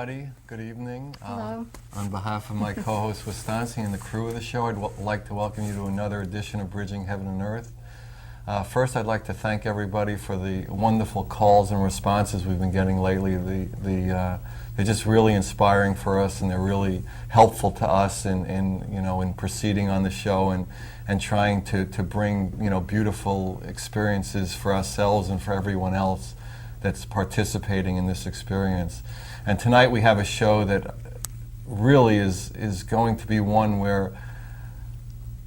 everybody. Good evening. Hello. On behalf of my co-host Wastansi and the crew of the show, I'd like to welcome you to another edition of Bridging Heaven and Earth. First, I'd like to thank everybody for the wonderful calls and responses we've been getting lately. They're just really inspiring for us, and they're really helpful to us in proceeding on the show and trying to bring beautiful experiences for ourselves and for everyone else that's participating in this experience. And tonight we have a show that really is going to be one where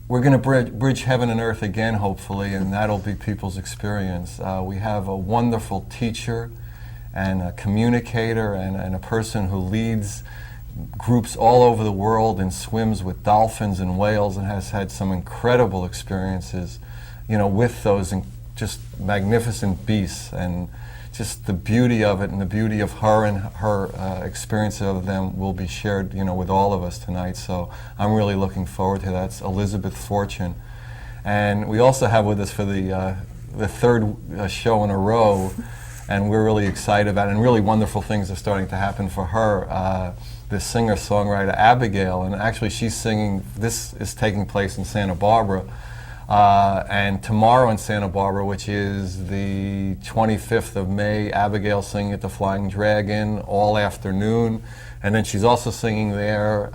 we're going to bridge heaven and earth again, hopefully, and that'll be people's experience. We have a wonderful teacher and a communicator and a person who leads groups all over the world and swims with dolphins and whales and has had some incredible experiences, with those just magnificent beasts, and just the beauty of it and the beauty of her and her experience of them will be shared, with all of us tonight. So I'm really looking forward to that. It's Ilizabeth Fortune. And we also have with us for the third show in a row, and we're really excited about it, and really wonderful things are starting to happen for her, the singer-songwriter Abigail. And actually she's singing, this is taking place in Santa Barbara, and tomorrow in Santa Barbara, which is the 25th of May, Abigail's singing at the Flying Dragon all afternoon. And then she's also singing there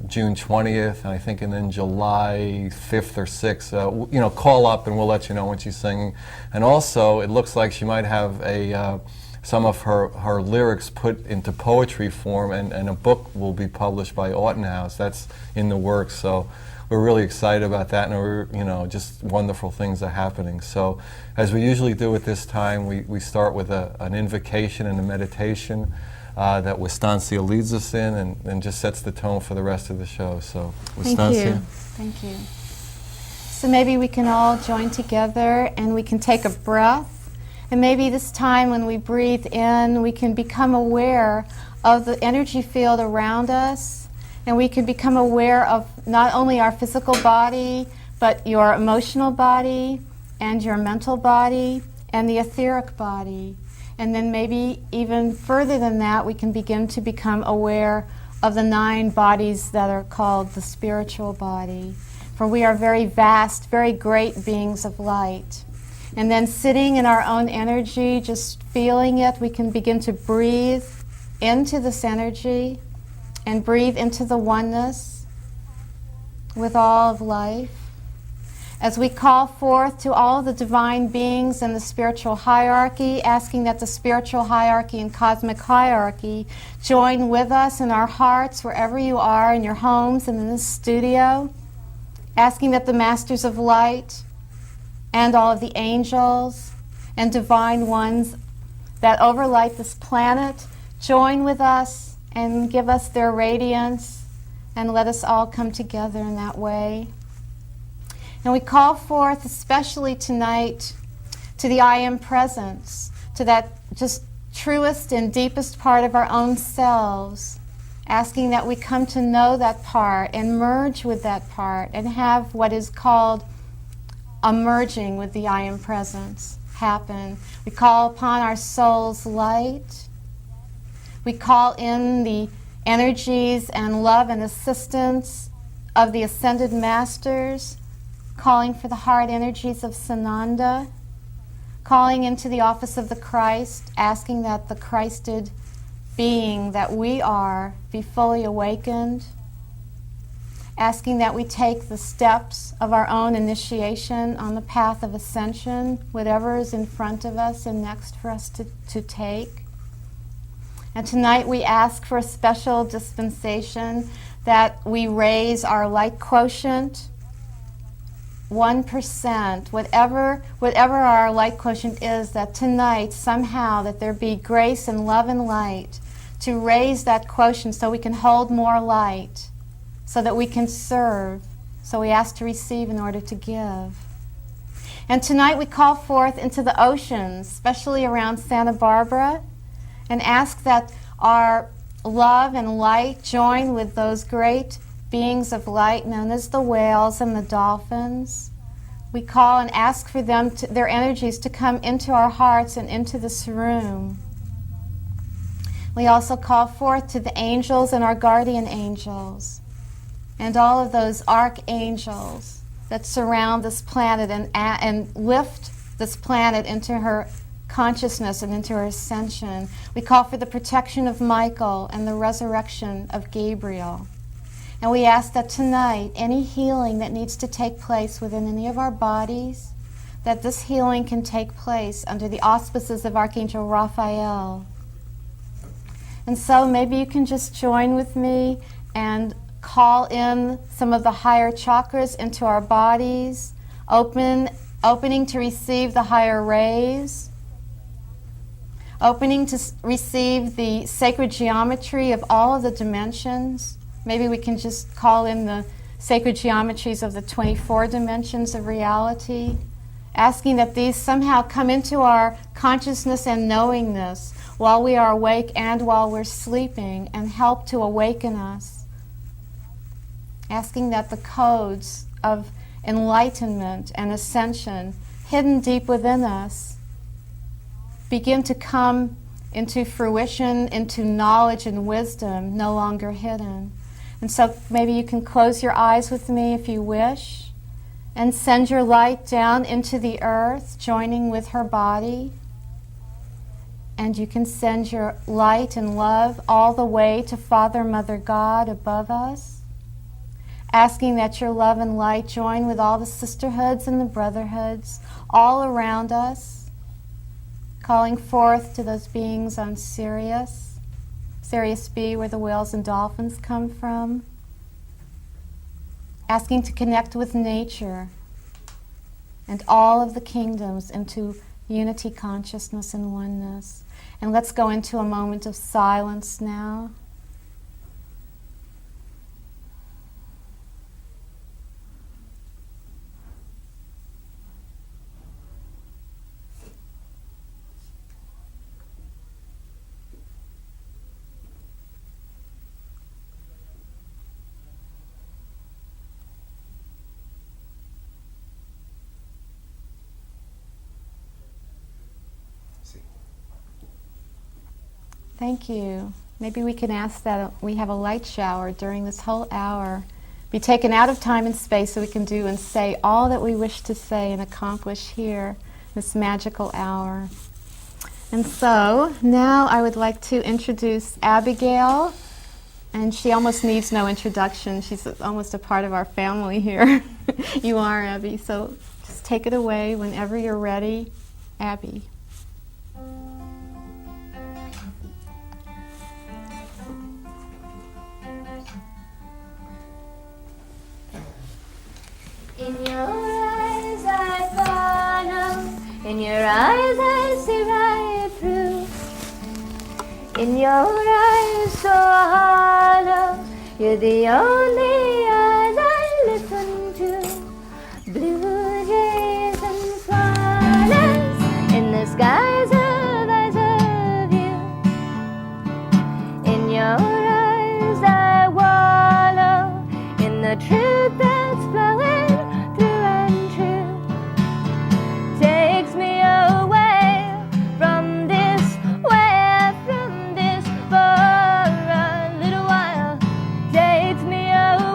June 20th, and I think, and then July 5th or 6th. Call up and we'll let you know when she's singing. And also, it looks like she might have some of her lyrics put into poetry form, and a book will be published by Aughton House. That's in the works. So we're really excited about that, and we're, just wonderful things are happening. So, as we usually do at this time, we start with an invocation and a meditation that Wastansi leads us in, and just sets the tone for the rest of the show. So, Wastansi. Thank you. So maybe we can all join together, and we can take a breath. And maybe this time when we breathe in, we can become aware of the energy field around us. And we can become aware of not only our physical body, but your emotional body, and your mental body, and the etheric body. And then maybe even further than that, we can begin to become aware of the 9 bodies that are called the spiritual body. For we are very vast, very great beings of light. And then sitting in our own energy, just feeling it, we can begin to breathe into this energy, and breathe into the oneness with all of life. As we call forth to all the divine beings in the spiritual hierarchy, asking that the spiritual hierarchy and cosmic hierarchy join with us in our hearts, wherever you are, in your homes and in this studio, asking that the masters of light and all of the angels and divine ones that overlight this planet join with us and give us their radiance, and let us all come together in that way. And we call forth, especially tonight, to the I Am Presence, to that just truest and deepest part of our own selves, asking that we come to know that part and merge with that part and have what is called a merging with the I Am Presence happen. We call upon our soul's light. We call in the energies and love and assistance of the Ascended Masters, calling for the heart energies of Sananda, calling into the office of the Christ, asking that the Christed being that we are be fully awakened, asking that we take the steps of our own initiation on the path of ascension, whatever is in front of us and next for us to take. And tonight we ask for a special dispensation that we raise our light quotient 1%, whatever our light quotient is, that tonight somehow that there be grace and love and light to raise that quotient so we can hold more light, so that we can serve. So we ask to receive in order to give. And tonight we call forth into the oceans, especially around Santa Barbara, and ask that our love and light join with those great beings of light known as the whales and the dolphins. We call and ask for them, their energies to come into our hearts and into this room. We also call forth to the angels and our guardian angels and all of those archangels that surround this planet and lift this planet into her consciousness and into her ascension. We call for the protection of Michael and the resurrection of Gabriel. And we ask that tonight, any healing that needs to take place within any of our bodies, that this healing can take place under the auspices of Archangel Raphael. And so maybe you can just join with me and call in some of the higher chakras into our bodies, opening to receive the higher rays, opening to receive the sacred geometry of all of the dimensions. Maybe we can just call in the sacred geometries of the 24 dimensions of reality, asking that these somehow come into our consciousness and knowingness while we are awake and while we're sleeping and help to awaken us. Asking that the codes of enlightenment and ascension hidden deep within us begin to come into fruition, into knowledge and wisdom no longer hidden. And so maybe you can close your eyes with me if you wish and send your light down into the earth, joining with her body. And you can send your light and love all the way to Father, Mother, God above us, asking that your love and light join with all the sisterhoods and the brotherhoods all around us, calling forth to those beings on Sirius B, where the whales and dolphins come from, asking to connect with nature and all of the kingdoms into unity, consciousness, and oneness. And let's go into a moment of silence now. Thank you. Maybe we can ask that we have a light shower during this whole hour, be taken out of time and space so we can do and say all that we wish to say and accomplish here, this magical hour. And so now I would like to introduce Abigail, and she almost needs no introduction. She's almost a part of our family here. You are, Abby, so just take it away whenever you're ready. Abby. In your eyes I follow, in your eyes I see right through. In your eyes so hollow, you're the only eyes I listen to. Blue jays and swallows in the skies of eyes of you. In your eyes I wallow, in the truth that's flowing through and true. Takes me away from this, for a little while. Takes me away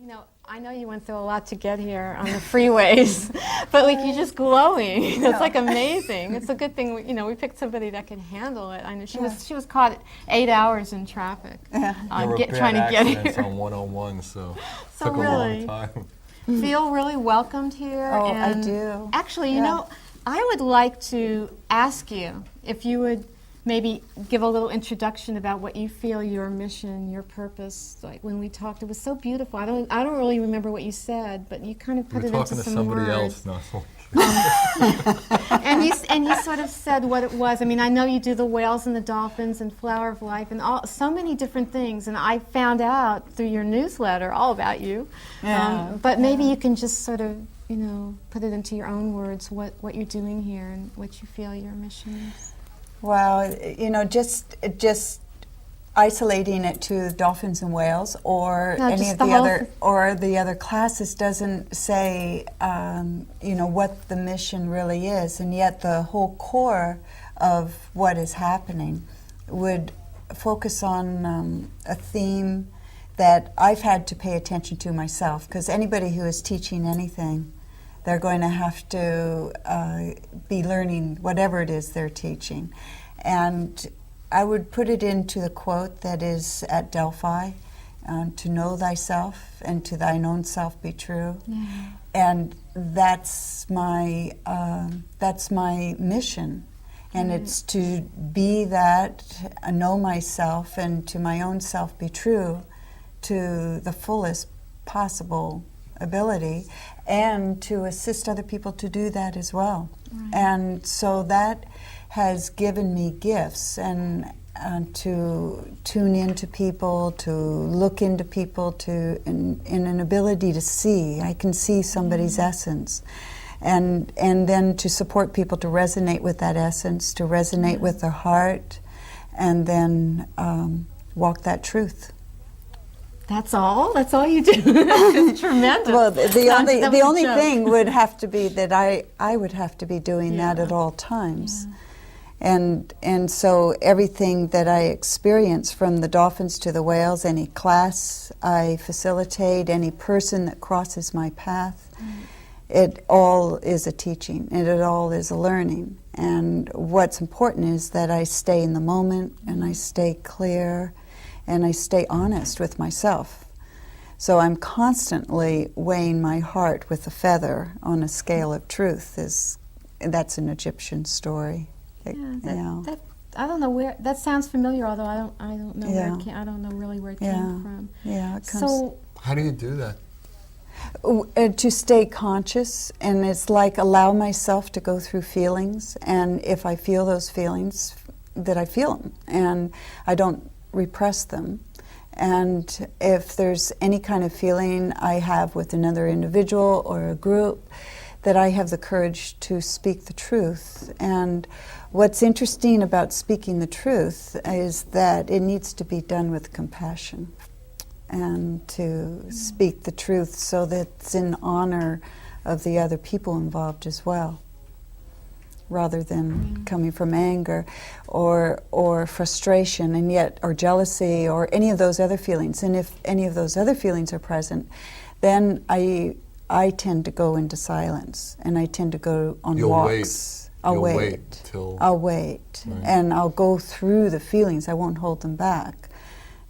You know, I know you went through a lot to get here on the freeways, but like you're just glowing. It's like amazing. It's a good thing, we picked somebody that can handle it. I know she was caught 8 hours in traffic. There were trying to get accidents here. on 101, so So took really, a long time. feel really welcomed here. Oh, I and do. Actually, Yeah. I would like to ask you if you would maybe give a little introduction about what you feel your mission, your purpose. Like when we talked, it was so beautiful. I don't really remember what you said, but you kind of put We're it into talking to some somebody words. else now. And you sort of said what it was. I mean, I know you do the whales and the dolphins and flower of life and so many different things. And I found out through your newsletter all about you. Yeah. But maybe you can just sort of, put it into your own words what you're doing here and what you feel your mission is. Well, just isolating it to dolphins and whales, or No, any just of the the whole other, or the other classes doesn't say, what the mission really is, and yet the whole core of what is happening would focus on a theme that I've had to pay attention to myself, because anybody who is teaching anything, they're going to have to be learning whatever it is they're teaching. And I would put it into the quote that is at Delphi, to know thyself and to thine own self be true. Yeah. And that's my mission. And it's to be that, know myself, and to my own self be true to the fullest possible ability, and to assist other people to do that as well. Right. And so that has given me gifts, and to tune into people, to look into people, in an ability to see. I can see somebody's essence. And then to support people to resonate with that essence, to resonate with their heart, and then walk that truth. That's all? That's all you do? It's tremendous. Well, the only joke. thing would have to be that I would have to be doing that at all times. Yeah. And so everything that I experience, from the dolphins to the whales, any class I facilitate, any person that crosses my path, it all is a teaching, and it all is a learning. And what's important is that I stay in the moment, and I stay clear, and I stay honest with myself. So I'm constantly weighing my heart with a feather on a scale of truth. That's an Egyptian story. I don't know where that sounds familiar, although I don't know where it came. I don't know really where it came from. Yeah, it comes. So how do you do that? To stay conscious, and it's like allow myself to go through feelings, and if I feel those feelings, that I feel them, and I don't repress them. And if there's any kind of feeling I have with another individual or a group, that I have the courage to speak the truth. And what's interesting about speaking the truth is that it needs to be done with compassion, and to speak the truth so that it's in honor of the other people involved as well, rather than coming from anger or frustration, and yet, or jealousy, or any of those other feelings. And if any of those other feelings are present, then I tend to go into silence, and I tend to go on walks. I'll wait. Right. And I'll go through the feelings. I won't hold them back.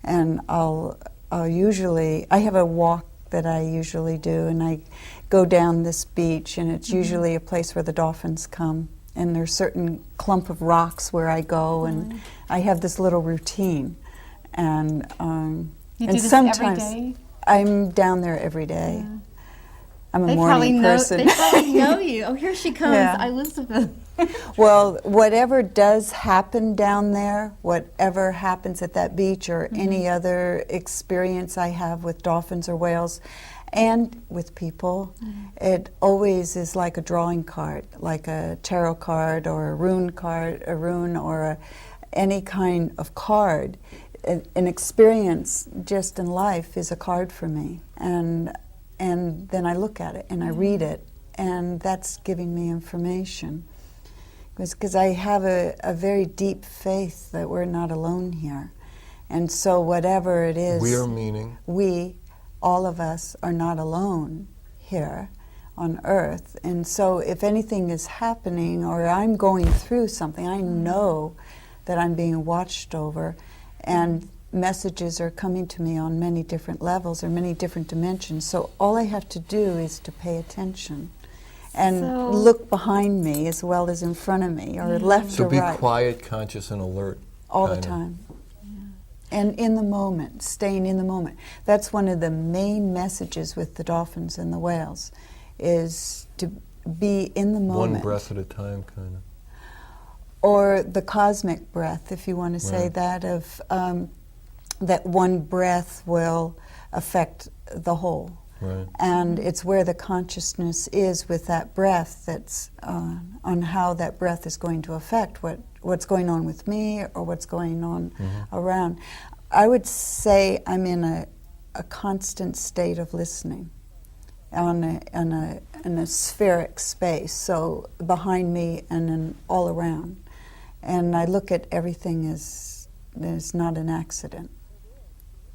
And I'll usually, I have a walk that I usually do, and I go down this beach, and it's usually a place where the dolphins come. And there's certain clump of rocks where I go, and I have this little routine. And you do and this sometimes every day? I'm down there every day. Yeah. I'm a morning person. They probably know you. Oh, here she comes, Yeah. Elizabeth. Well, whatever does happen down there, whatever happens at that beach, or any other experience I have with dolphins or whales, and with people, it always is like a drawing card, like a tarot card or a rune or any kind of card. An experience just in life is a card for me, and then I look at it and I read it, and that's giving me information. Because I have a very deep faith that we're not alone here. And so whatever it is... We are meaning? We, all of us are not alone here on Earth. And so if anything is happening or I'm going through something, I know that I'm being watched over, and messages are coming to me on many different levels or many different dimensions. So all I have to do is to pay attention and look behind me as well as in front of me, or left So or be right. quiet, conscious, and alert. All the kinda. time. And in the moment, staying in the moment. That's one of the main messages with the dolphins and the whales, is to be in the moment. One breath at a time, kind of. Or the cosmic breath, if you want to say Right. that, of that one breath will affect the whole. Right. And it's where the consciousness is with that breath, that's on how that breath is going to affect what's going on with me or what's going on around. I would say I'm in a constant state of listening in a spheric space, so behind me and then all around. And I look at everything as not an accident.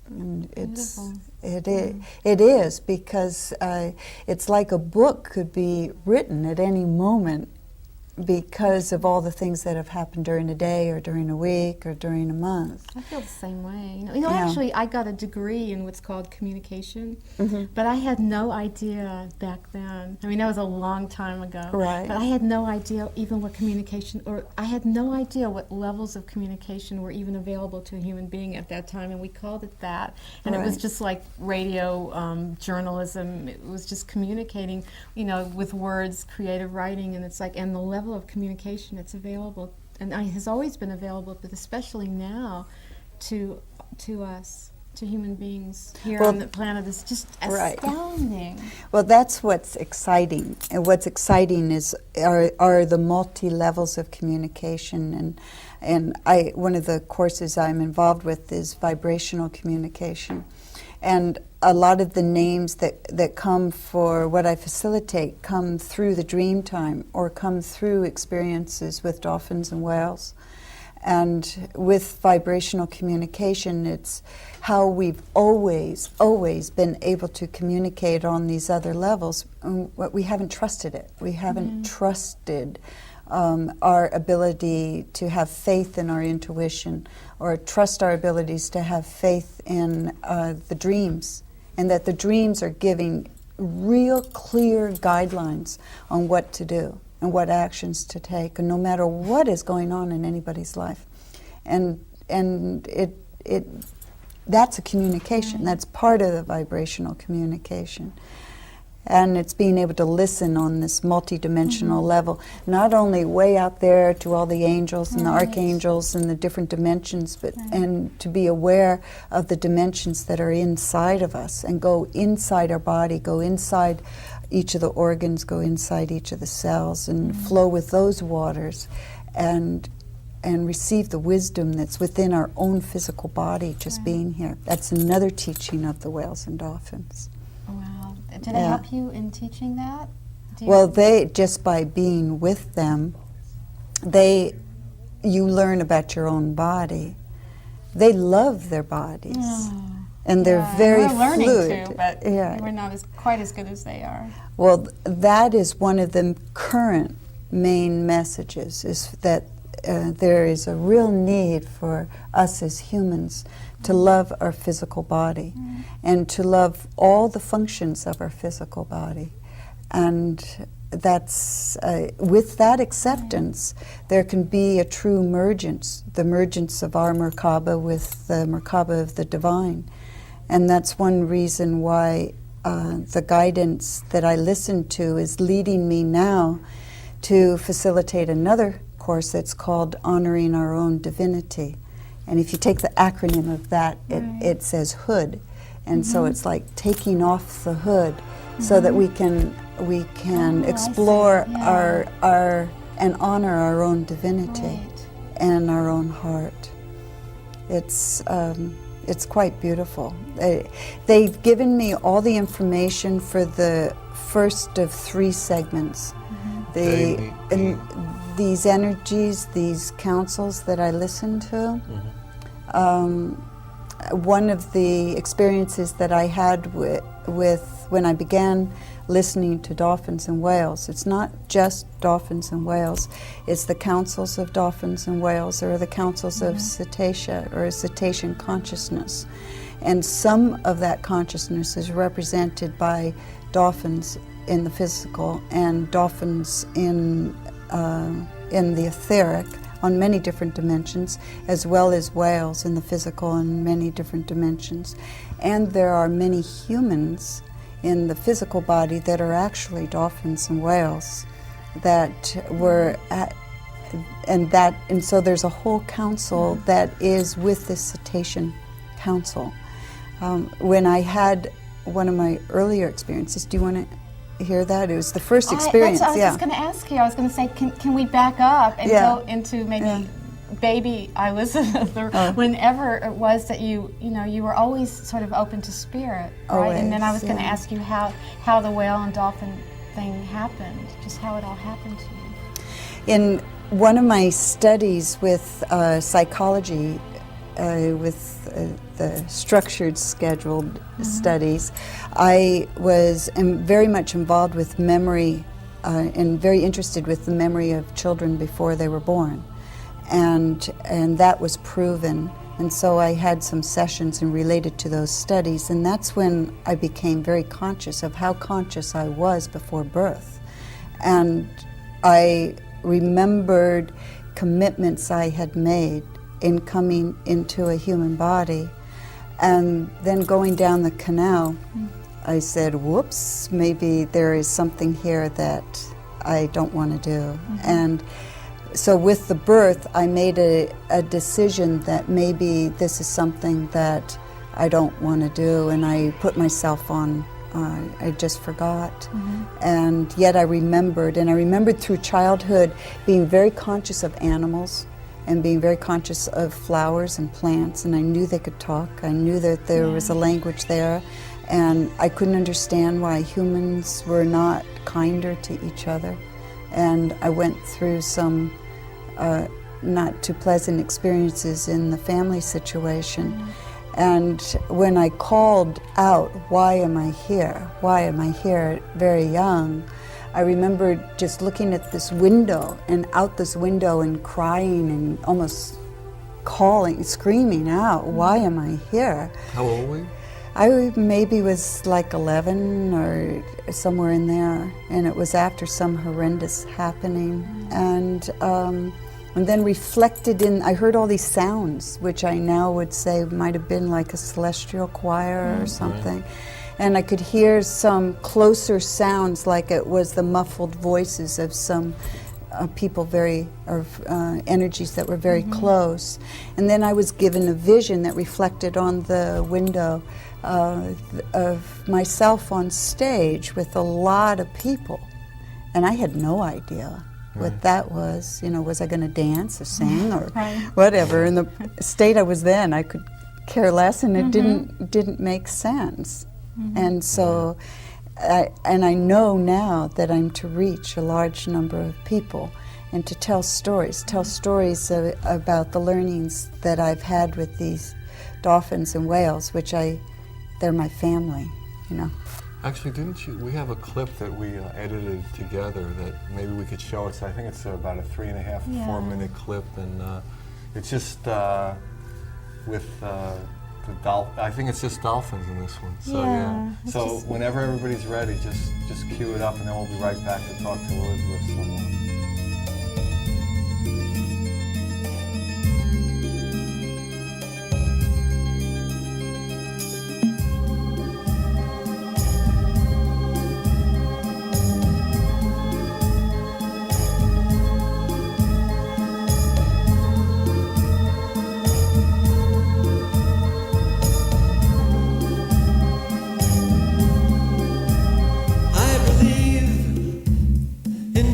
And it is because it's like a book could be written at any moment because of all the things that have happened during a day or during a week or during a month. I feel the same way. You know, Yeah. actually, I got a degree in what's called communication, Mm-hmm. but I had no idea back then. I mean, that was a long time ago. Right. But I had no idea even what communication, or I had no idea what levels of communication were even available to a human being at that time, and we called it that. And it was Right. just like radio journalism. It was just communicating, you know, with words, creative writing, and it's like, and the level of communication that's available, and has always been available, but especially now to us, to human beings here Well, on the planet, is just right. astounding. Well, that's what's exciting. And what's exciting are the multi-levels of communication. And one of the courses I'm involved with is vibrational communication. And a lot of the names that come for what I facilitate come through the dream time or come through experiences with dolphins and whales. And with vibrational communication, it's how we've always been able to communicate on these other levels. We haven't trusted it. We haven't trusted our ability to have faith in our intuition, or trust our abilities to have faith in the dreams, and that the dreams are giving real clear guidelines on what to do and what actions to take, and no matter what is going on in anybody's life. And that's a communication. That's part of the vibrational communication. And it's being able to listen on this multidimensional level, not only way out there to all the angels and the archangels and the different dimensions, but and to be aware of the dimensions that are inside of us and go inside our body, go inside each of the organs, go inside each of the cells, and flow with those waters, and receive the wisdom that's within our own physical body, just being here. That's another teaching of the whales and dolphins. Wow. Did it help you in teaching that? Well, they, just by being with them, you learn about your own body. They love their bodies. And they're very we're learning fluid. too, but we're not quite as good as they are. Well, that is one of the current main messages, is that there is a real need for us as humans to love our physical body and to love all the functions of our physical body. And that's with that acceptance, there can be a true mergence, the mergence of our Merkaba with the Merkaba of the divine. And that's one reason why the guidance that I listen to is leading me now to facilitate another course that's called Honoring Our Own Divinity. And if you take the acronym of that, it says HOOD. And so it's like taking off the hood so that we can explore our and honor our own divinity and our own heart. It's quite beautiful. They've given me all the information for the first of 3 segments. These energies, these councils that I listen to, one of the experiences that I had with when I began listening to dolphins and whales, it's not just dolphins and whales, it's the councils of dolphins and whales, or the councils of cetacea, or cetacean consciousness. And some of that consciousness is represented by dolphins in the physical and dolphins in the etheric on many different dimensions, as well as whales in the physical on many different dimensions. And there are many humans in the physical body that are actually dolphins and whales that were and so there's a whole council that is with this cetacean council. When I had one of my earlier experiences, do you want to hear that? It was the first experience. I was just going to ask you. I was going to say, can we back up and go into maybe baby Elizabeth, whenever it was that you were always sort of open to spirit, right? Always, and then I was going to ask you how the whale and dolphin thing happened, just how it all happened to you. In one of my studies with psychology, with the structured, scheduled studies, I was very much involved with memory and very interested with the memory of children before they were born. And that was proven. And so I had some sessions and related to those studies, and that's when I became very conscious of how conscious I was before birth. And I remembered commitments I had made in coming into a human body. And then going down the canal, I said, whoops, maybe there is something here that I don't want to do. And so with the birth, I made a decision that maybe this is something that I don't want to do, and I put myself on, I just forgot. And yet I remembered through childhood being very conscious of animals and being very conscious of flowers and plants, and I knew they could talk. I knew that there was a language there, and I couldn't understand why humans were not kinder to each other. And I went through some not too pleasant experiences in the family situation. And when I called out, why am I here? Why am I here? Very young, I remember just looking at this window and out this window and crying and almost calling, screaming out, why am I here? How old were you? I maybe was like 11 or somewhere in there, and it was after some horrendous happening. And then reflected in, I heard all these sounds, which I now would say might have been like a celestial choir or something. And I could hear some closer sounds, like it was the muffled voices of some people, energies that were very close. And then I was given a vision that reflected on the window of myself on stage with a lot of people. And I had no idea what that was. Was I going to dance or sing or whatever? In the state I was then, I could care less, and it didn't make sense. And so, I know now that I'm to reach a large number of people and to tell stories about the learnings that I've had with these dolphins and whales, which they're my family, Actually, we have a clip that we edited together that maybe we could show us. I think it's about a 3.5, 4 minute clip, and it's just with I think it's just dolphins in this one. So So whenever everybody's ready, just cue it up, and then we'll be right back to talk to Elizabeth.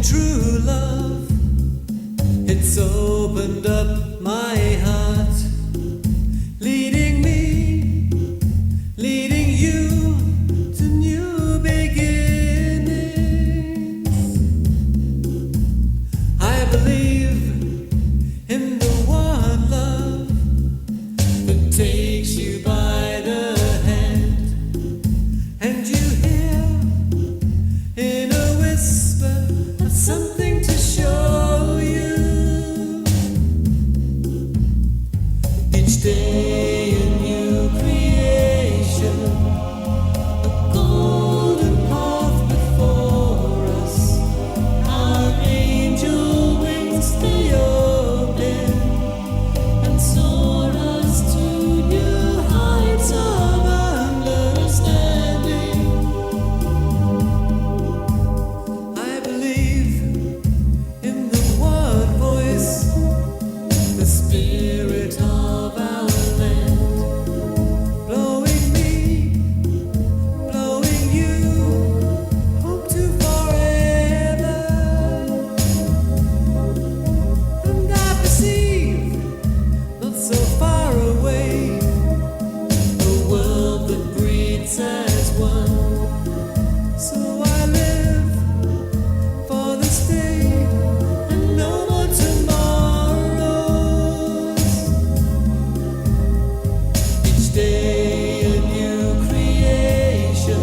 True love. creates as one. So I live for this day and no more tomorrows. Each day a new creation,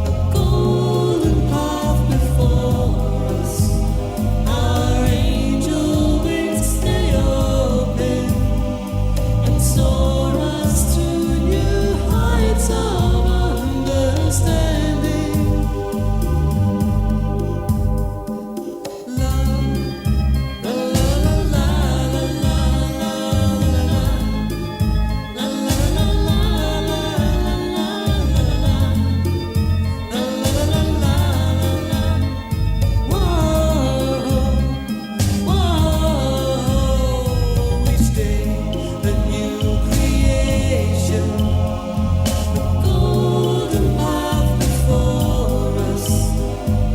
a golden path before us. Our angel wings stay open and soar us to new heights of understanding. Love, la la la la la la la la la la la whoa, each day a new creation, a golden path before us.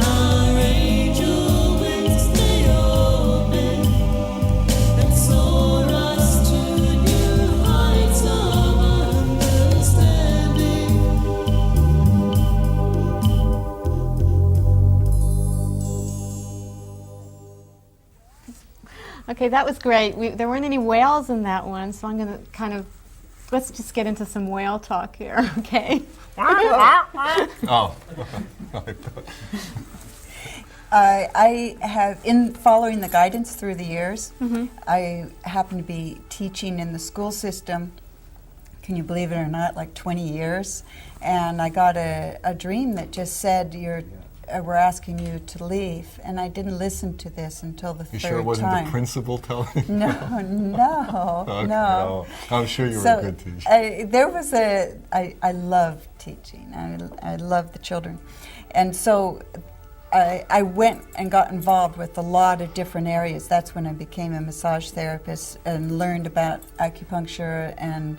Our angel wings stay open and soar us to new heights of understanding. Okay, that was great. There weren't any whales in that one, so I'm going to let's just get into some whale talk here, okay? Oh. I have, in following the guidance through the years, I happen to be teaching in the school system, can you believe it or not, like 20 years. And I got a dream that just said, we're asking you to leave. And I didn't listen to this until the You third sure it wasn't time. the principal telling you? No. Okay, No. I'm sure you were So a good teacher. I love teaching. I love the children. And so I went and got involved with a lot of different areas. That's when I became a massage therapist and learned about acupuncture and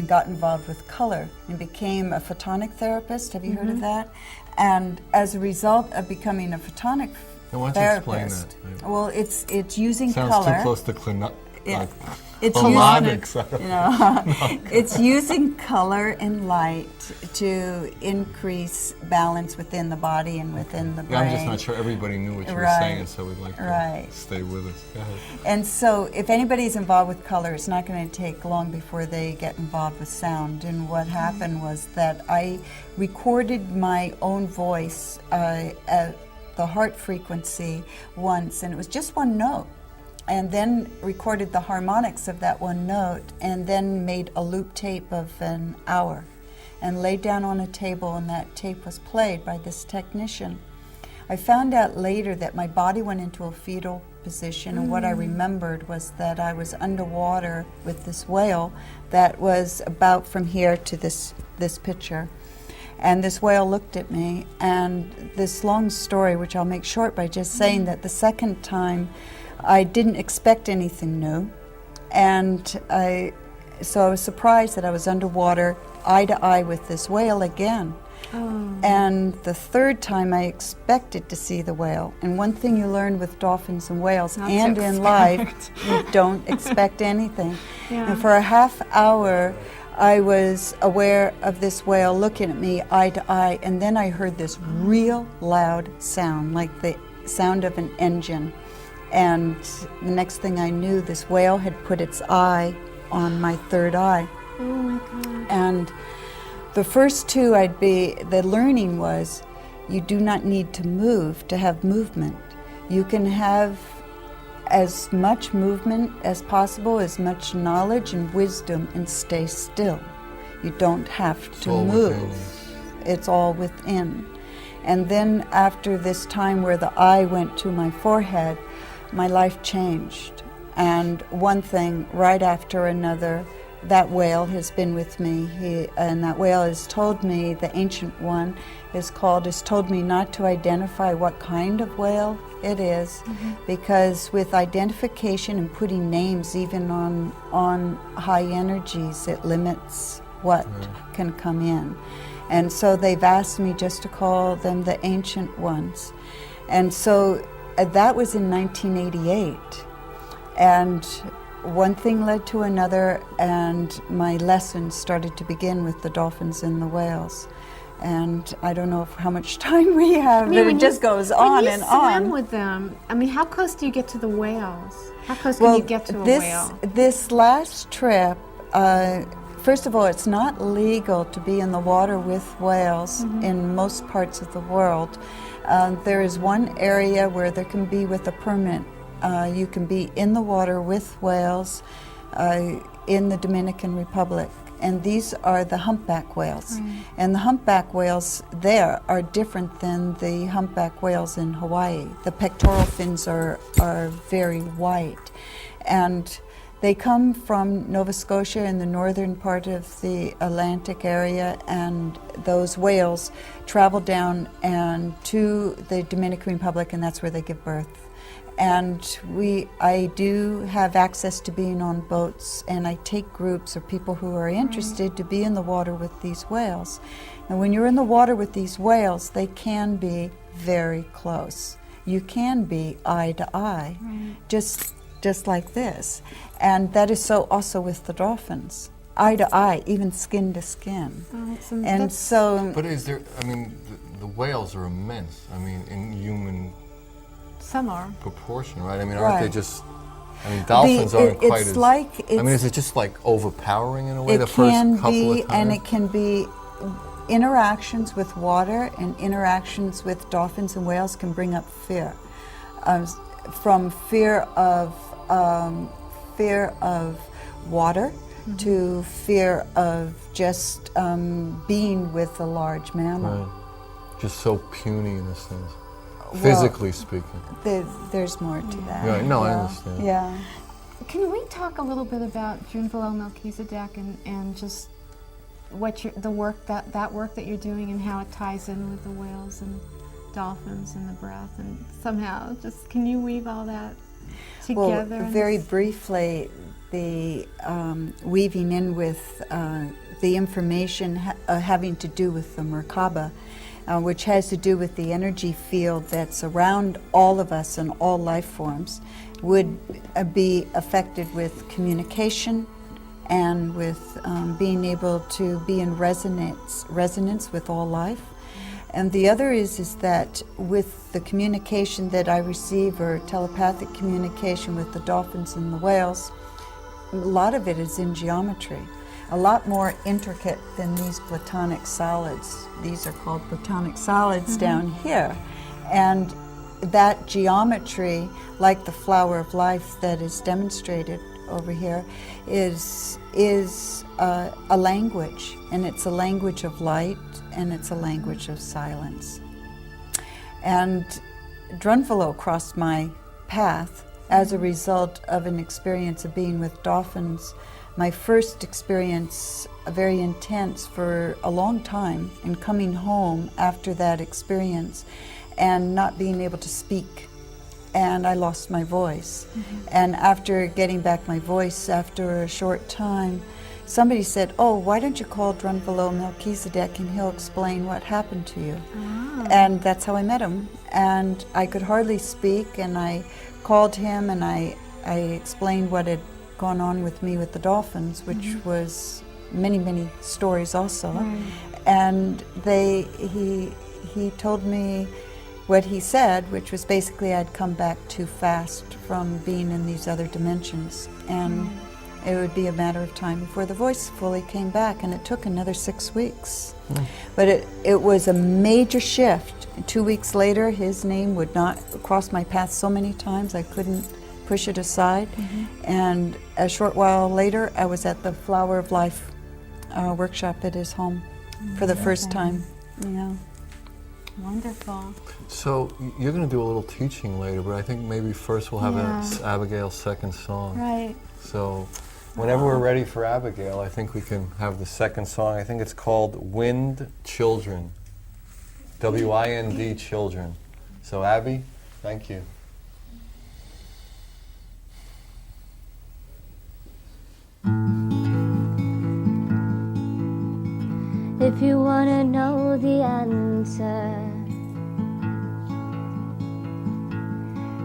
got involved with color and became a photonic therapist. Have you heard of that? And as a result of becoming a photonic Now, why don't you explain therapist, that? well, it's using Sounds color. too close to Yeah. It's It's harmonics. It's using color and light to increase balance within the body and within the brain. Yeah, I'm just not sure everybody knew what you were Right. saying, so we'd like to Right. stay with us. Go ahead. And so if anybody's involved with color, it's not going to take long before they get involved with sound. And what happened was that I recorded my own voice at the heart frequency once, and it was just one note. And then recorded the harmonics of that one note, and then made a loop tape of an hour and laid down on a table, and that tape was played by this technician. I found out later that my body went into a fetal position, and what I remembered was that I was underwater with this whale that was about from here to this picture. And this whale looked at me, and this long story, which I'll make short by just saying that the second time I didn't expect anything new, and so I was surprised that I was underwater, eye to eye with this whale again. And the third time I expected to see the whale. And one thing you learn with dolphins and whales Not to and in life, you don't expect anything. Yeah. And for a half hour, I was aware of this whale looking at me eye to eye, and then I heard this real loud sound, like the sound of an engine. And the next thing I knew, this whale had put its eye on my third eye. Oh my God. And the first two the learning was, you do not need to move to have movement. You can have as much movement as possible, as much knowledge and wisdom, and stay still. You don't have to all move. within. It's all within. And then after this time where the eye went to my forehead, my life changed. And one thing right after another, that whale has been with me. And that whale has told me, the Ancient One has told me not to identify what kind of whale it is, because with identification and putting names even on high energies, it limits what can come in. And so they've asked me just to call them the Ancient Ones. And so that was in 1988. And one thing led to another, and my lessons started to begin with the dolphins and the whales. And I don't know how much time we have, but it just goes on and on. When you swim with them, I mean, how close do you get to the whales? How close can you get to a whale? This last trip, first of all, it's not legal to be in the water with whales in most parts of the world. There is one area where there can be with a permit. You can be in the water with whales in the Dominican Republic. And these are the humpback whales. Right. And the humpback whales there are different than the humpback whales in Hawaii. The pectoral fins are very white. And they come from Nova Scotia in the northern part of the Atlantic area, and those whales travel down and to the Dominican Republic, and that's where they give birth. And I do have access to being on boats, and I take groups or people who are interested to be in the water with these whales. And when you're in the water with these whales, they can be very close. You can be eye to eye, just like this. And that is so also with the dolphins. Eye to eye, even skin to skin. And so... But is there, I mean, the whales are immense. I mean, in human Some are. proportion, right? I mean, aren't they just, I mean, dolphins aren't quite it's as, like I mean, is it just like overpowering in a way it the first can couple be, of times? and it can be interactions with water and interactions with dolphins and whales can bring up fear. From fear of water to fear of just being with a large mammal. Right. Just so puny in a sense, physically speaking. There's more to that. Right. No, I understand. Yeah. Can we talk a little bit about Drunvalo Melchizedek and just what the work that work that you're doing and how it ties in with the whales and dolphins and the breath, and somehow just can you weave all that together? Well, very briefly, the weaving in with the information having to do with the Merkaba, which has to do with the energy field that's around all of us and all life forms, would be affected with communication and with being able to be in resonance with all life. And the other is that with the communication that I receive, or telepathic communication with the dolphins and the whales, a lot of it is in geometry, a lot more intricate than these platonic solids. These are called platonic solids down here. And that geometry, like the flower of life that is demonstrated over here, is a language, and it's a language of light, and it's a language of silence. And Drunvalo crossed my path as a result of an experience of being with dolphins. My first experience, very intense for a long time, and coming home after that experience and not being able to speak. And I lost my voice. And after getting back my voice, after a short time, somebody said, "Oh, why don't you call Drunvalo Melchizedek and he'll explain what happened to you." And that's how I met him. And I could hardly speak, and I called him and I explained what had gone on with me with the dolphins, which was many, many stories also. And he told me what he said, which was basically I'd come back too fast from being in these other dimensions, and it would be a matter of time before the voice fully came back, and it took another 6 weeks. But it was a major shift. 2 weeks later, his name would not cross my path so many times I couldn't push it aside. And a short while later, I was at the Flower of Life workshop at his home for the first time. Yeah. Wonderful. So you're going to do a little teaching later, but I think maybe first we'll have Abigail's second song. Right. So whenever we're ready for Abigail, I think we can have the second song. I think it's called Wind Children. WIND Children. So Abby, thank you. If you wanna know the answer,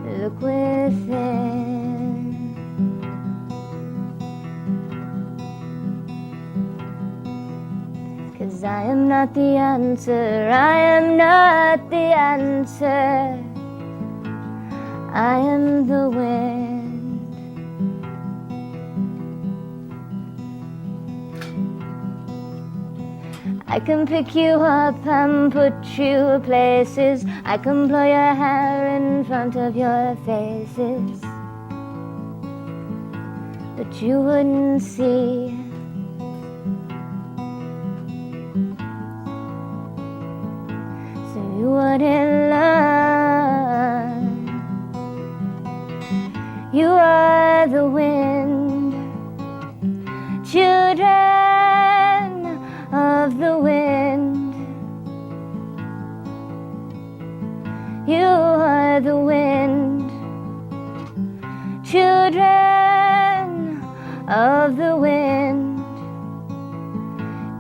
look within. 'cause I am not the answer, I am not the answer, I am the wind. I can pick you up and put you places, I can blow your hair in front of your faces, but you wouldn't see. So you wouldn't learn. You are the wind, children of the wind. You are the wind, children of the wind.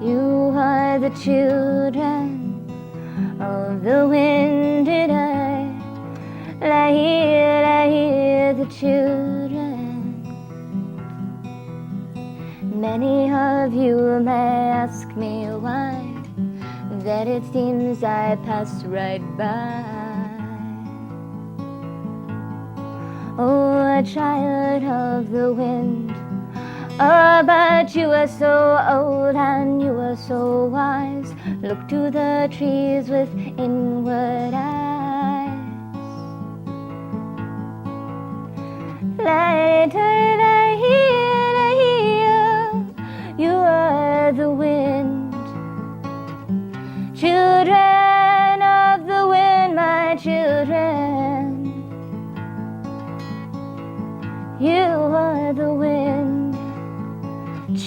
You are the children of the wind. Did I hear the children? Many of you may ask me why, that it seems I passed right by. Oh, a child of the wind. Oh, but you are so old and you are so wise. Look to the trees with inward eyes. Light, I hear, you are the wind. Children of the wind, my children. You are the wind.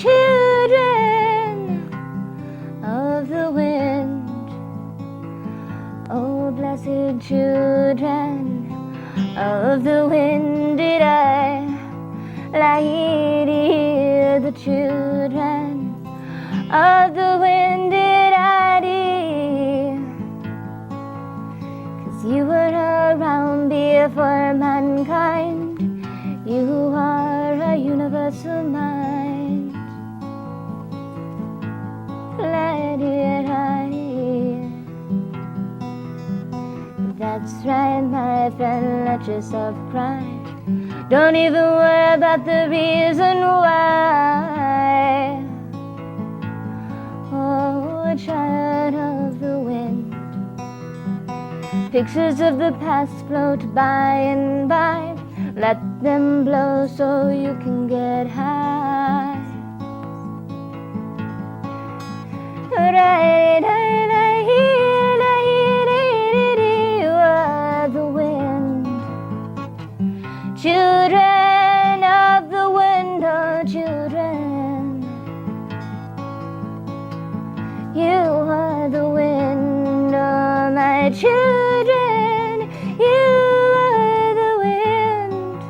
Children of the wind. Oh, blessed children of the wind, did I hear the children of the wind, did I hear? 'Cause you were around before mankind, you are a universal mind. Let it hear. That's right, my friend, let yourself cry. Don't even worry about the reason why. Oh, a child of the wind. Pictures of the past float by and by. Let them blow so you can get high. Right, I hear, you are the wind. Children of the wind, oh children. You are the wind, oh my children. You are the wind.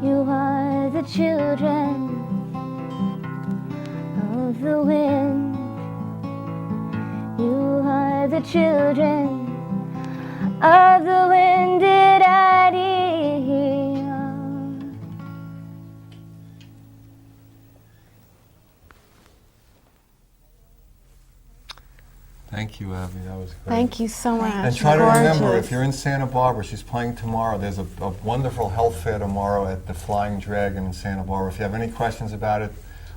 You are the children of the wind. You are the children of the wind, did I hear? Thank you, Abby. That was great. Thank you so much. And try to remember, Gorgeous. if you're in Santa Barbara, she's playing tomorrow. There's a wonderful health fair tomorrow at the Flying Dragon in Santa Barbara. If you have any questions about it,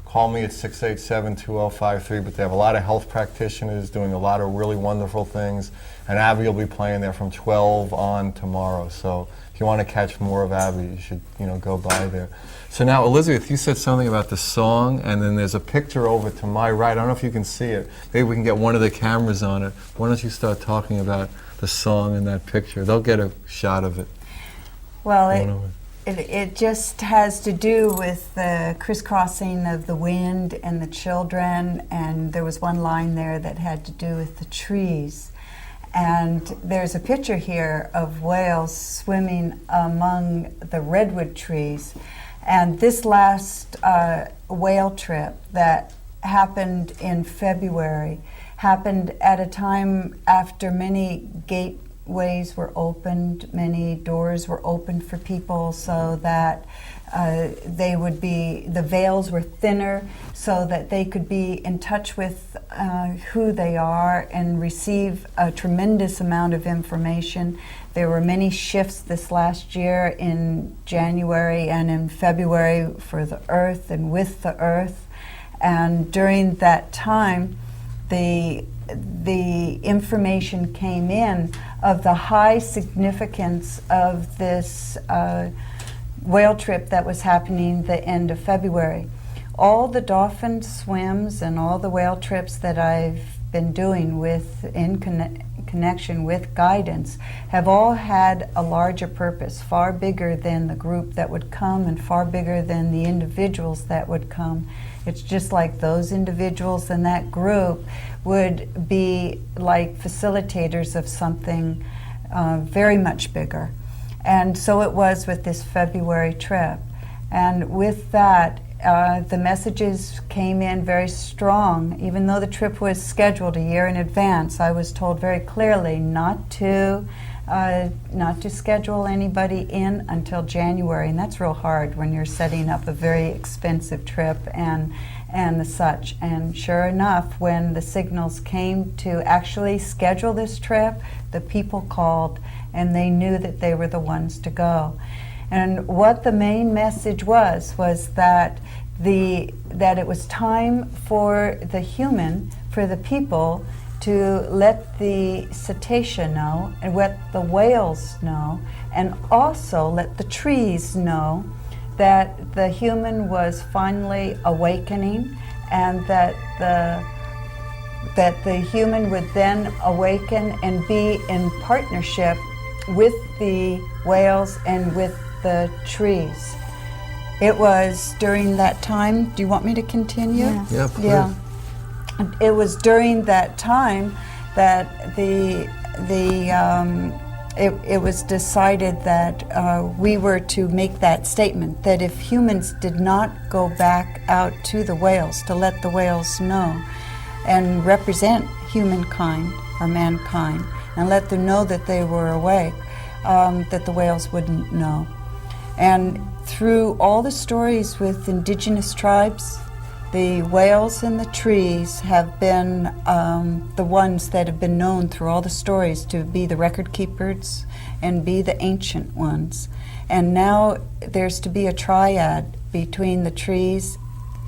call me at 687-2053. But they have a lot of health practitioners doing a lot of really wonderful things. And Abby will be playing there from 12 on tomorrow. So if you want to catch more of Abby, you should go by there. So now, Elizabeth, you said something about the song, and then there's a picture over to my right. I don't know if you can see it. Maybe we can get one of the cameras on it. Why don't you start talking about the song and that picture? They'll get a shot of it. Well, it just has to do with the crisscrossing of the wind and the children, and there was one line there that had to do with the trees. And there's a picture here of whales swimming among the redwood trees. And this last whale trip that happened in February happened at a time after many ways were opened, many doors were opened for people so that the veils were thinner so that they could be in touch with who they are and receive a tremendous amount of information. There were many shifts this last year in January and in February for the Earth and with the Earth. And during that time, the information came in of the high significance of this whale trip that was happening the end of February. All the dolphin swims and all the whale trips that I've been doing in connection with guidance have all had a larger purpose, far bigger than the group that would come and far bigger than the individuals that would come. It's just like those individuals in that group would be like facilitators of something very much bigger. And so it was with this February trip. And with that, the messages came in very strong. Even though the trip was scheduled a year in advance, I was told very clearly not to schedule anybody in until January. And that's real hard when you're setting up a very expensive trip and the such. And sure enough, when the signals came to actually schedule this trip, the people called and they knew that they were the ones to go. And what the main message was that it was time for the human, for the people, to let the cetacea know and let the whales know, and also let the trees know that the human was finally awakening, and that the human would then awaken and be in partnership with the whales and with the trees. It was during that time. Do you want me to continue? Yes. Yeah, please. Yeah. It was during that time that it was decided that we were to make that statement, that if humans did not go back out to the whales to let the whales know and represent humankind or mankind and let them know that they were awake, that the whales wouldn't know. And through all the stories with indigenous tribes, the whales and the trees have been the ones that have been known through all the stories to be the record keepers and be the ancient ones. And now there's to be a triad between the trees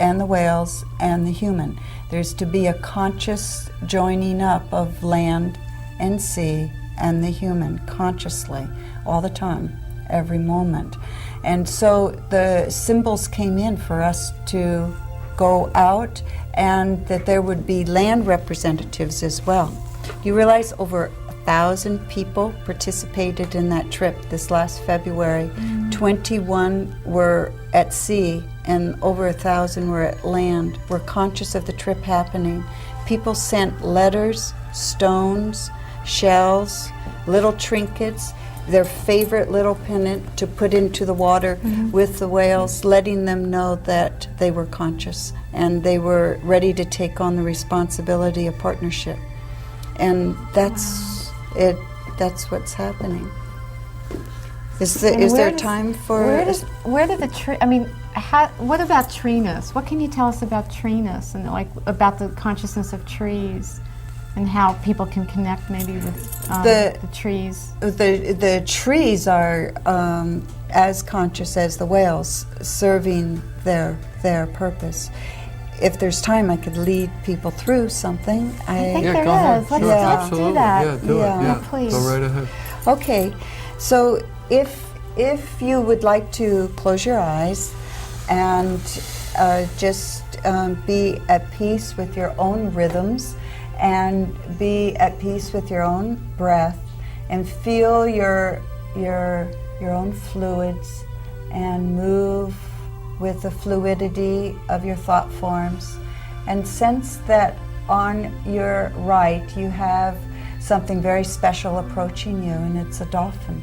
and the whales and the human. There's to be a conscious joining up of land and sea and the human consciously all the time, every moment. And so the symbols came in for us to go out, and that there would be land representatives as well. You realize over 1,000 people participated in that trip this last February. 21 were at sea and over 1,000 were at land, were conscious of the trip happening. People sent letters, stones, shells, little trinkets, their favorite little pennant to put into the water with the whales, letting them know that they were conscious and they were ready to take on the responsibility of partnership. And that's it. That's what's happening. Is there time for? Where did the tree? I mean, what about treeness? What can you tell us about treeness and like about the consciousness of trees? And how people can connect maybe with the trees. The trees are as conscious as the whales, serving their purpose. If there's time, I could lead people through something. I think Yeah, there go ahead. is. Let's Sure, do absolutely. that. Yeah, do Yeah. it. Yeah, Please. Go right ahead. Okay, so if you would like to close your eyes and just be at peace with your own rhythms and be at peace with your own breath and feel your own fluids and move with the fluidity of your thought forms, and sense that on your right you have something very special approaching you, and it's a dolphin.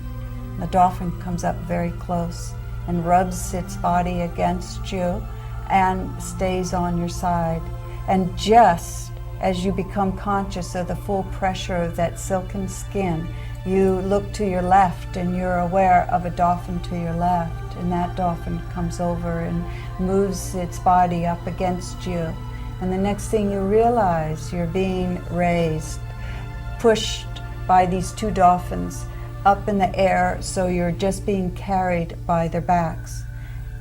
The dolphin comes up very close and rubs its body against you and stays on your side. And just as you become conscious of the full pressure of that silken skin, You look to your left and you're aware of a dolphin to your left, and that dolphin comes over and moves its body up against you. And the next thing you realize, you're being raised, pushed by these two dolphins up in the air, so you're just being carried by their backs.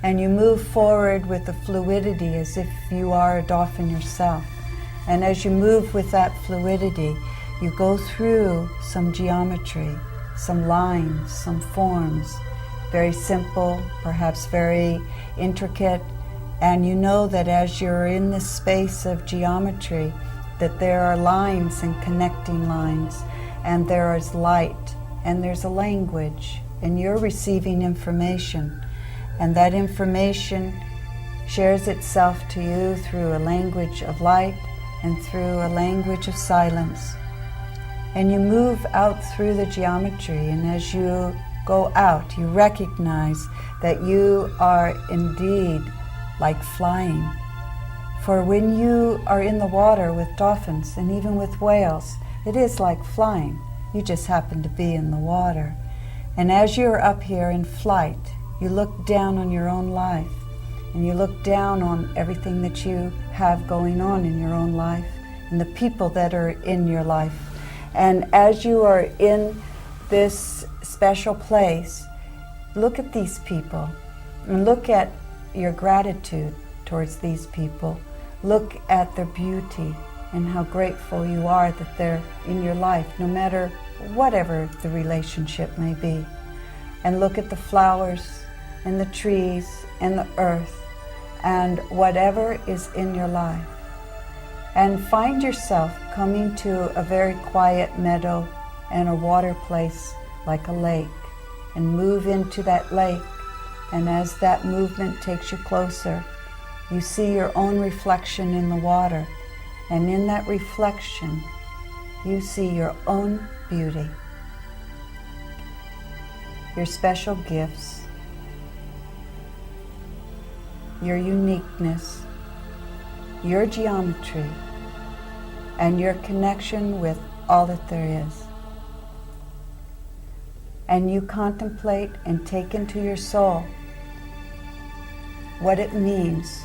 And you move forward with the fluidity as if you are a dolphin yourself. And as you move with that fluidity, you go through some geometry, some lines, some forms, very simple, perhaps very intricate. And you know that as you're in this space of geometry, that there are lines and connecting lines, and there is light, and there's a language, and you're receiving information. And that information shares itself to you through a language of light and through a language of silence. And you move out through the geometry, and as you go out, you recognize that you are indeed like flying. For when you are in the water with dolphins and even with whales, it is like flying. You just happen to be in the water. And as you're up here in flight, you look down on your own life, and you look down on everything that you have going on in your own life and the people that are in your life. And as you are in this special place, look at these people and look at your gratitude towards these people. Look at their beauty and how grateful you are that they're in your life, no matter whatever the relationship may be. And look at the flowers and the trees and the earth and whatever is in your life. And find yourself coming to a very quiet meadow and a water place like a lake, and move into that lake. And as that movement takes you closer, you see your own reflection in the water. And in that reflection, you see your own beauty, your special gifts, your uniqueness, your geometry, and your connection with all that there is. And you contemplate and take into your soul what it means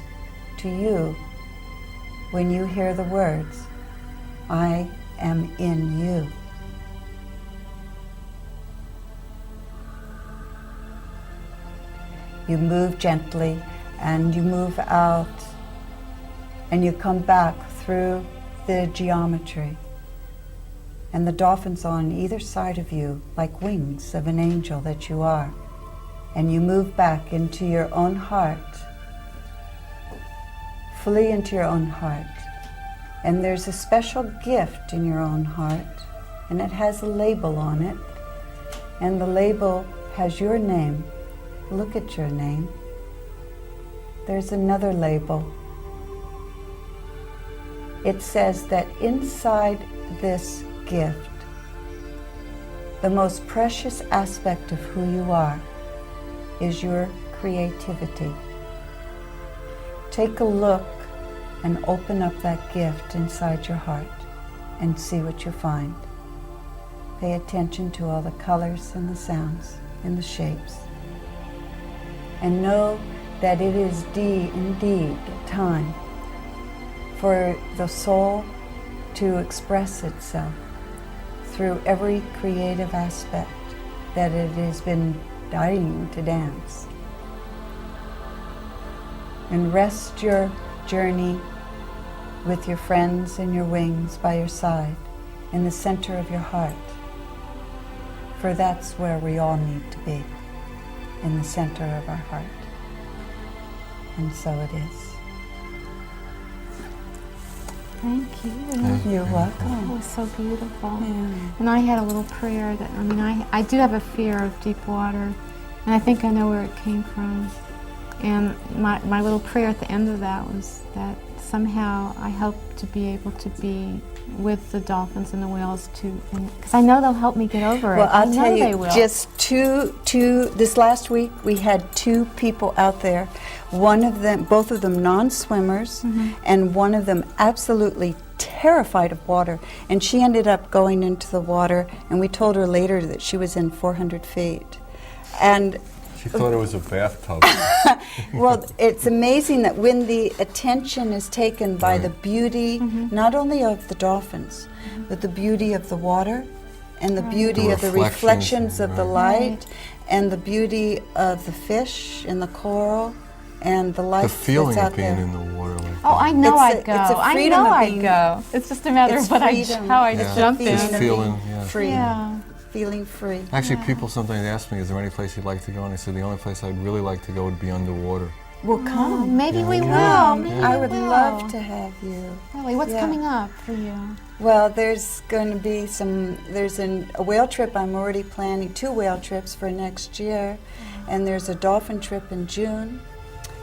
to you when you hear the words, I am in you. You move gently and you move out and you come back through the geometry. And the dolphins on either side of you, like wings of an angel that you are. And you move back into your own heart, fully into your own heart. And there's a special gift in your own heart, and it has a label on it. And the label has your name. Look at your name. There's another label. It says that inside this gift, the most precious aspect of who you are is your creativity. Take a look and open up that gift inside your heart and see what you find. Pay attention to all the colors and the sounds and the shapes. And know that it is indeed time for the soul to express itself through every creative aspect that it has been dying to dance. And rest your journey with your friends and your wings by your side in the center of your heart, for that's where we all need to be, in the center of our heart. And so it is. Thank you. You're welcome. That was so beautiful. Yeah. And I had a little prayer that, I do have a fear of deep water, and I think I know where it came from. And my little prayer at the end of that was that somehow I hope to be able to be with the dolphins and the whales too, because I know they'll help me get over it. Well, I'll tell they you, will. just two, this last week we had 2 people out there. One of them, both of them non-swimmers, and one of them absolutely terrified of water. And she ended up going into the water, and we told her later that she was in 400 feet. And She thought it was a bathtub. well, it's amazing that when the attention is taken by Right. the beauty, not only of the dolphins, but the beauty of the water, and the beauty The of the reflections, reflections of the light, and the beauty of the fish and the coral, and the The life feeling that's out of being there. in the water. Like Oh, I know It's a- I'd go. it's a I freedom know of I'd being- go. It's just a matter It's of what freedom. how I Yeah. jump Feeling Just in. of feeling, being yeah. free, Yeah. feeling free. Actually, people sometimes ask me, is there any place you'd like to go? And I said, the only place I'd really like to go would be underwater. Well, Oh, come. maybe we Yeah. will. Maybe I we would will. love to have you. Really, what's Yeah. coming up for you? Well, there's going to be a whale trip. I'm already planning 2 whale trips for next year. And there's a dolphin trip in June.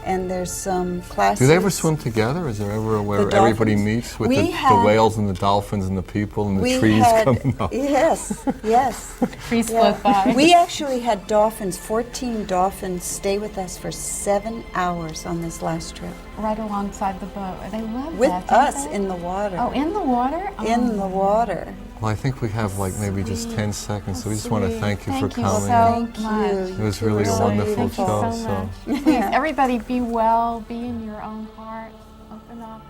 And there's some classes. Do they ever swim together? Is there ever where The everybody dolphins? meets with We the had- whales and the dolphins and the people and the We trees had, coming up? yes, yes. Trees Yeah. float by. We actually had dolphins, 14 dolphins, stay with us for 7 hours on this last trip. Right alongside the boat. They love With that, don't us they? in the water. Oh, in the water? In the water. Well, I think we have like maybe just 10 seconds, so we just want to Sweet. thank you for Thank you coming. so Thank much. you. It was You really were a so wonderful Thank you show. so much. Please, everybody be well, be in your own heart, open up.